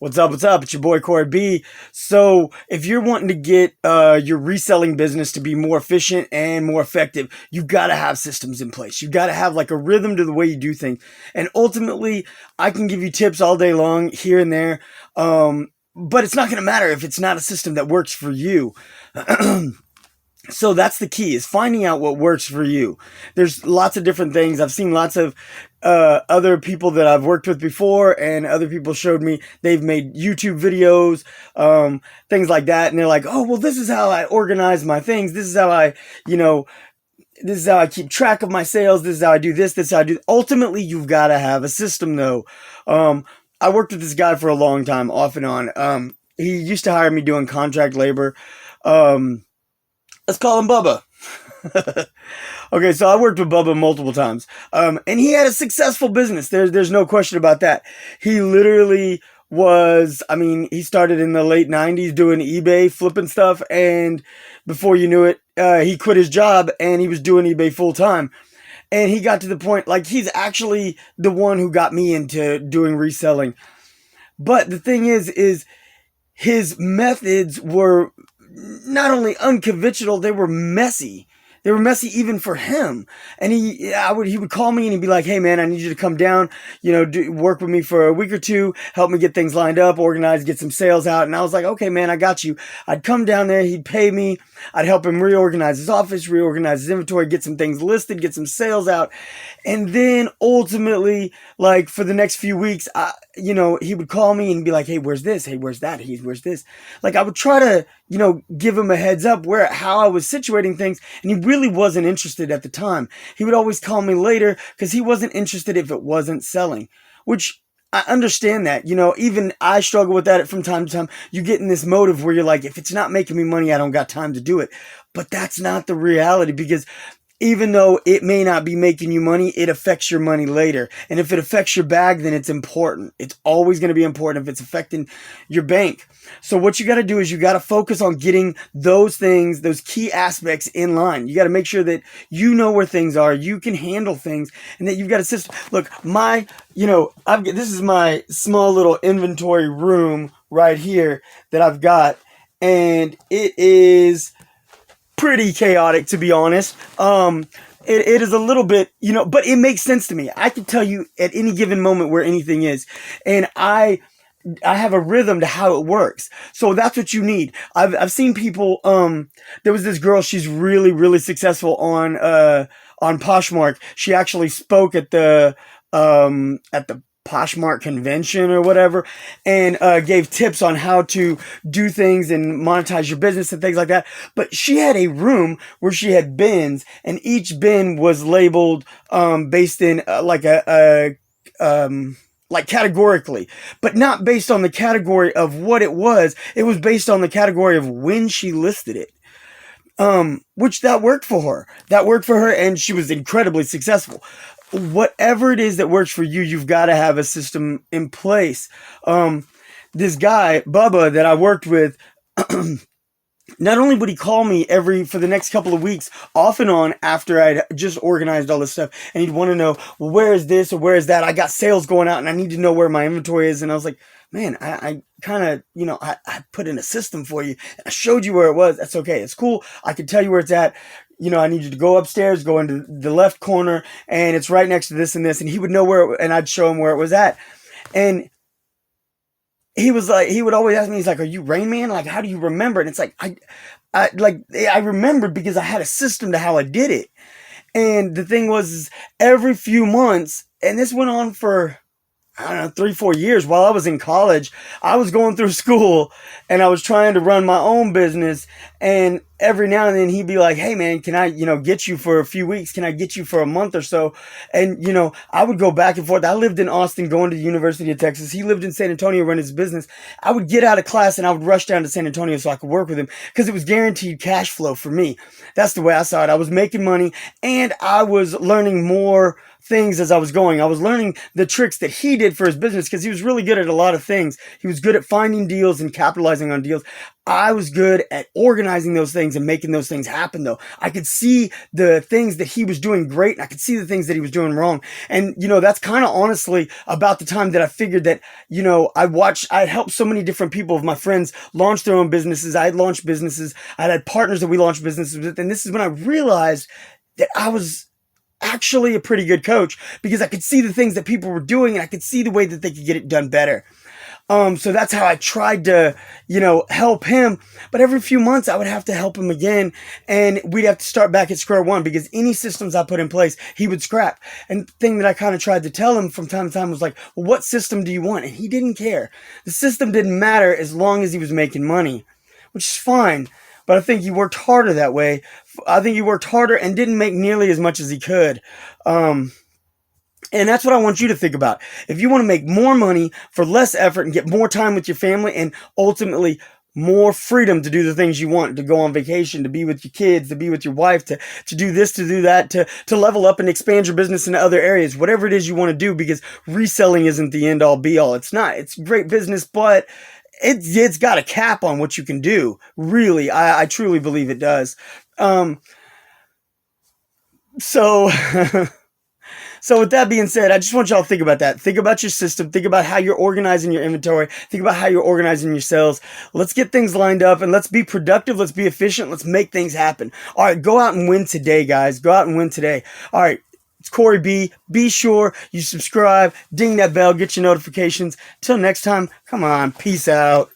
What's up? What's up? It's your boy Corey B. So, if you're wanting to get your reselling business to be more efficient and more effective, you've got to have systems in place. You've got to have like a rhythm to the way you do things. And ultimately, I can give you tips all day long here and there, but it's not going to matter if it's not a system that works for you. So that's the key, is finding out what works for you. There's lots of different things. I've seen lots of other people that I've worked with before, and other people showed me they've made YouTube videos, things like that. And they're like, oh, well, this is how I organize my things. This is how this is how I keep track of my sales. This is how I do this. This is how I do. Ultimately, you've got to have a system, though. I worked with this guy for a long time, off and on. He used to hire me doing contract labor. Let's call him Bubba. Okay, so I worked with Bubba multiple times. And he had a successful business. There's no question about that. He literally he started in the late 90s doing eBay, flipping stuff. And before you knew it, he quit his job and he was doing eBay full time. And he got to the point, like, he's actually the one who got me into doing reselling. But the thing is his methods were not only unconventional, they were messy. They were messy even for him. And he would call me and he'd be like, hey man, I need you to come down, work with me for a week or two, help me get things lined up, organize, get some sales out. And I was like, okay, man, I got you. I'd come down there, he'd pay me. I'd help him reorganize his office, reorganize his inventory, get some things listed, get some sales out. And then ultimately, like, for the next few weeks, he would call me and be like, hey, where's this? Hey, where's that? Hey, where's this? Like, I would try to, give him a heads up how I was situating things. And he really wasn't interested at the time. He would always call me later because he wasn't interested if it wasn't selling, which I understand that. Even I struggle with that from time to time. You get in this motive where you're like, if it's not making me money, I don't got time to do it. But that's not the reality, because even though it may not be making you money, it affects your money later. And if it affects your bag, then it's important. It's always going to be important if it's affecting your bank. So what you got to do is you got to focus on getting those things, those key aspects in line. You got to make sure that you know where things are, you can handle things, and that you've got a system. Look, this is my small little inventory room right here that I've got, and it is pretty chaotic, to be honest. It is a little bit, but it makes sense to me. I can tell you at any given moment where anything is, and I have a rhythm to how it works. So that's what you need. I've seen people. There was this girl. She's really, really successful on Poshmark. She actually spoke at the Poshmark convention or whatever, and gave tips on how to do things and monetize your business and things like that. But she had a room where she had bins, and each bin was labeled based in like categorically, but not based on the category of what it was. It was based on the category of when she listed it. Which that worked for her. And she was incredibly successful. Whatever it is that works for you, you've got to have a system in place. This guy, Bubba, that I worked with, not only would he call me for the next couple of weeks, off and on, after I'd just organized all this stuff, and he'd want to know, well, where is this or where is that? I got sales going out and I need to know where my inventory is. And I was like, man, I kind of, I put in a system for you. I showed you where it was. That's okay. It's cool. I can tell you where it's at. I need you to go upstairs, go into the left corner, and it's right next to this and this. And he would know and I'd show him where it was at. And he would always ask me, he's like, are you Rain Man? Like, how do you remember? And it's like, I remembered because I had a system to how I did it. And the thing was, every few months, and this went on for, I don't know, 3-4 years while I was in college. I was going through school and I was trying to run my own business. And every now and then he'd be like, hey man, can I, get you for a few weeks? Can I get you for a month or so? And, I would go back and forth. I lived in Austin going to the University of Texas. He lived in San Antonio running his business. I would get out of class and I would rush down to San Antonio so I could work with him, because it was guaranteed cash flow for me. That's the way I saw it. I was making money and I was learning more things as I was going. I was learning the tricks that he did for his business, because he was really good at a lot of things. He was good at finding deals and capitalizing on deals. I was good at organizing those things things and making those things happen though. I could see the things that he was doing great, and I could see the things that he was doing wrong. And, that's kind of honestly about the time that I figured that, I'd helped so many different people of my friends launch their own businesses. I had launched businesses. I had partners that we launched businesses with. And this is when I realized that I was actually a pretty good coach, because I could see the things that people were doing and I could see the way that they could get it done better. So that's how I tried to, help him. But every few months I would have to help him again, and we'd have to start back at square one, because any systems I put in place, he would scrap. And the thing that I kind of tried to tell him from time to time was like, well, what system do you want? And he didn't care. The system didn't matter as long as he was making money, which is fine. But I think he worked harder that way. I think he worked harder and didn't make nearly as much as he could. And that's what I want you to think about. If you want to make more money for less effort and get more time with your family, and ultimately more freedom to do the things you want, to go on vacation, to be with your kids, to be with your wife, to do this, to do that, to level up and expand your business into other areas, whatever it is you want to do, because reselling isn't the end all be all. It's not. It's great business, but it's got a cap on what you can do. Really, I truly believe it does. So with that being said, I just want y'all to think about that. Think about your system. Think about how you're organizing your inventory. Think about how you're organizing your sales. Let's get things lined up, and let's be productive. Let's be efficient. Let's make things happen. All right, go out and win today, guys. Go out and win today. All right, it's Corey B. Be sure you subscribe, ding that bell, get your notifications. Till next time, come on, peace out.